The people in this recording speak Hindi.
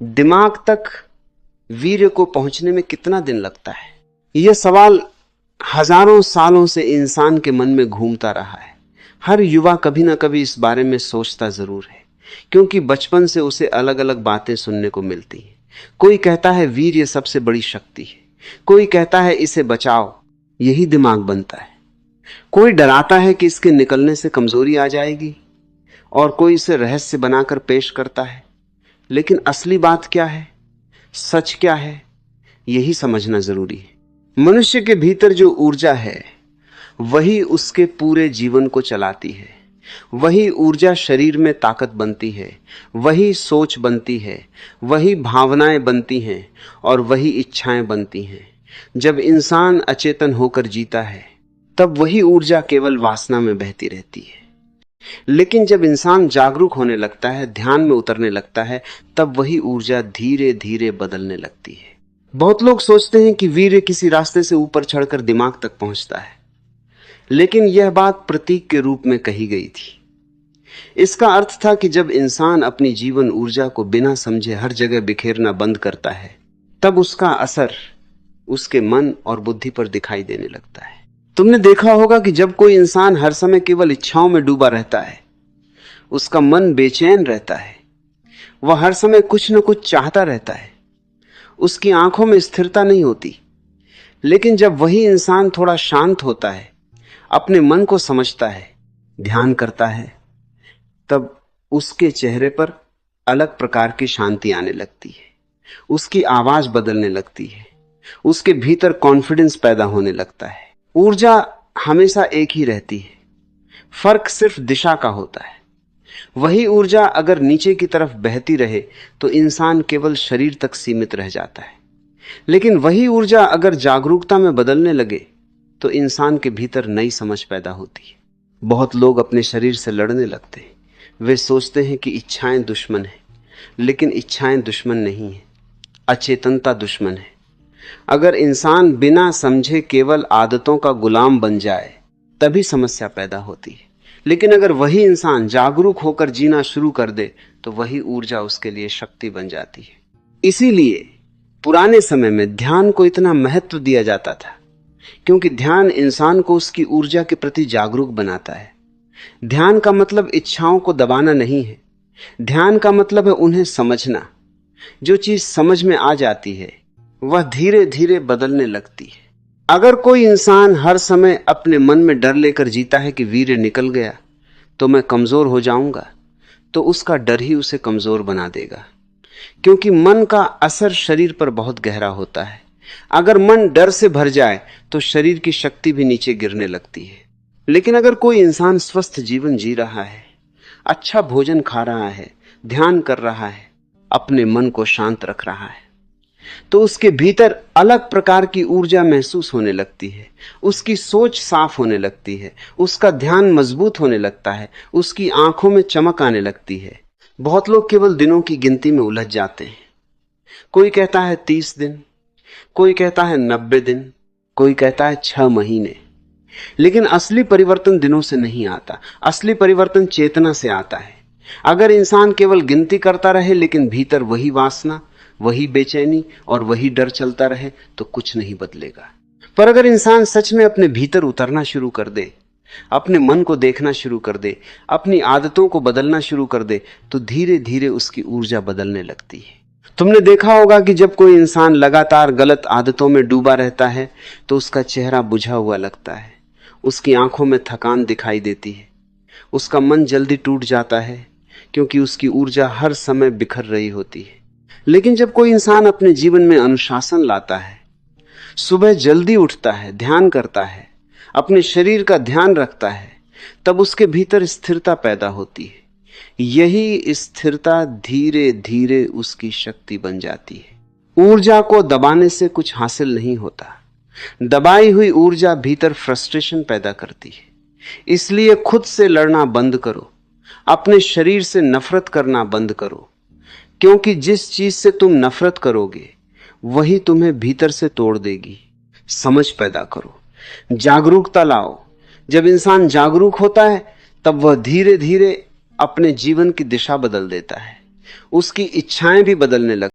दिमाग तक वीर्य को पहुंचने में कितना दिन लगता है? यह सवाल हजारों सालों से इंसान के मन में घूमता रहा है। हर युवा कभी ना कभी इस बारे में सोचता जरूर है, क्योंकि बचपन से उसे अलग अलग बातें सुनने को मिलती हैं। कोई कहता है वीर्य सबसे बड़ी शक्ति है, कोई कहता है इसे बचाओ, यही दिमाग बनता है। कोई डराता है कि इसके निकलने से कमजोरी आ जाएगी, और कोई इसे रहस्य बनाकर पेश करता है। लेकिन असली बात क्या है, सच क्या है, यही समझना जरूरी है। मनुष्य के भीतर जो ऊर्जा है वही उसके पूरे जीवन को चलाती है। वही ऊर्जा शरीर में ताकत बनती है, वही सोच बनती है, वही भावनाएं बनती हैं और वही इच्छाएं बनती हैं। जब इंसान अचेतन होकर जीता है तब वही ऊर्जा केवल वासना में बहती रहती है। लेकिन जब इंसान जागरूक होने लगता है, ध्यान में उतरने लगता है, तब वही ऊर्जा धीरे धीरे बदलने लगती है। बहुत लोग सोचते हैं कि वीर्य किसी रास्ते से ऊपर चढ़कर दिमाग तक पहुंचता है, लेकिन यह बात प्रतीक के रूप में कही गई थी। इसका अर्थ था कि जब इंसान अपनी जीवन ऊर्जा को बिना समझे हर जगह बिखेरना बंद करता है, तब उसका असर उसके मन और बुद्धि पर दिखाई देने लगता है। तुमने देखा होगा कि जब कोई इंसान हर समय केवल इच्छाओं में डूबा रहता है, उसका मन बेचैन रहता है, वह हर समय कुछ न कुछ चाहता रहता है, उसकी आंखों में स्थिरता नहीं होती। लेकिन जब वही इंसान थोड़ा शांत होता है, अपने मन को समझता है, ध्यान करता है, तब उसके चेहरे पर अलग प्रकार की शांति आने लगती है। उसकी आवाज बदलने लगती है, उसके भीतर कॉन्फिडेंस पैदा होने लगता है। ऊर्जा हमेशा एक ही रहती है, फर्क सिर्फ दिशा का होता है। वही ऊर्जा अगर नीचे की तरफ बहती रहे तो इंसान केवल शरीर तक सीमित रह जाता है, लेकिन वही ऊर्जा अगर जागरूकता में बदलने लगे तो इंसान के भीतर नई समझ पैदा होती है। बहुत लोग अपने शरीर से लड़ने लगते हैं। वे सोचते हैं कि इच्छाएं दुश्मन है, लेकिन इच्छाएं दुश्मन नहीं है, अचेतनता दुश्मन है। अगर इंसान बिना समझे केवल आदतों का गुलाम बन जाए तभी समस्या पैदा होती है। लेकिन अगर वही इंसान जागरूक होकर जीना शुरू कर दे तो वही ऊर्जा उसके लिए शक्ति बन जाती है। इसीलिए पुराने समय में ध्यान को इतना महत्व दिया जाता था, क्योंकि ध्यान इंसान को उसकी ऊर्जा के प्रति जागरूक बनाता है। ध्यान का मतलब इच्छाओं को दबाना नहीं है, ध्यान का मतलब है उन्हें समझना। जो चीज समझ में आ जाती है वह धीरे धीरे बदलने लगती है। अगर कोई इंसान हर समय अपने मन में डर लेकर जीता है कि वीर्य निकल गया तो मैं कमजोर हो जाऊंगा, तो उसका डर ही उसे कमजोर बना देगा, क्योंकि मन का असर शरीर पर बहुत गहरा होता है। अगर मन डर से भर जाए तो शरीर की शक्ति भी नीचे गिरने लगती है। लेकिन अगर कोई इंसान स्वस्थ जीवन जी रहा है, अच्छा भोजन खा रहा है, ध्यान कर रहा है, अपने मन को शांत रख रहा है, तो उसके भीतर अलग प्रकार की ऊर्जा महसूस होने लगती है। उसकी सोच साफ होने लगती है, उसका ध्यान मजबूत होने लगता है, उसकी आंखों में चमक आने लगती है। बहुत लोग केवल दिनों की गिनती में उलझ जाते हैं। कोई कहता है 30 दिन, कोई कहता है 90 दिन, कोई कहता है 6 महीने। लेकिन असली परिवर्तन दिनों से नहीं आता, असली परिवर्तन चेतना से आता है। अगर इंसान केवल गिनती करता रहे लेकिन भीतर वही वासना, वही बेचैनी और वही डर चलता रहे तो कुछ नहीं बदलेगा। पर अगर इंसान सच में अपने भीतर उतरना शुरू कर दे, अपने मन को देखना शुरू कर दे, अपनी आदतों को बदलना शुरू कर दे, तो धीरे धीरे उसकी ऊर्जा बदलने लगती है। तुमने देखा होगा कि जब कोई इंसान लगातार गलत आदतों में डूबा रहता है तो उसका चेहरा बुझा हुआ लगता है, उसकी आंखों में थकान दिखाई देती है, उसका मन जल्दी टूट जाता है, क्योंकि उसकी ऊर्जा हर समय बिखर रही होती है। लेकिन जब कोई इंसान अपने जीवन में अनुशासन लाता है, सुबह जल्दी उठता है, ध्यान करता है, अपने शरीर का ध्यान रखता है, तब उसके भीतर स्थिरता पैदा होती है। यही स्थिरता धीरे धीरे उसकी शक्ति बन जाती है। ऊर्जा को दबाने से कुछ हासिल नहीं होता। दबाई हुई ऊर्जा भीतर फ्रस्ट्रेशन पैदा करती है। इसलिए खुद से लड़ना बंद करो, अपने शरीर से नफरत करना बंद करो, क्योंकि जिस चीज से तुम नफरत करोगे वही तुम्हें भीतर से तोड़ देगी। समझ पैदा करो, जागरूकता लाओ। जब इंसान जागरूक होता है तब वह धीरे धीरे अपने जीवन की दिशा बदल देता है, उसकी इच्छाएं भी बदलने लगती हैं।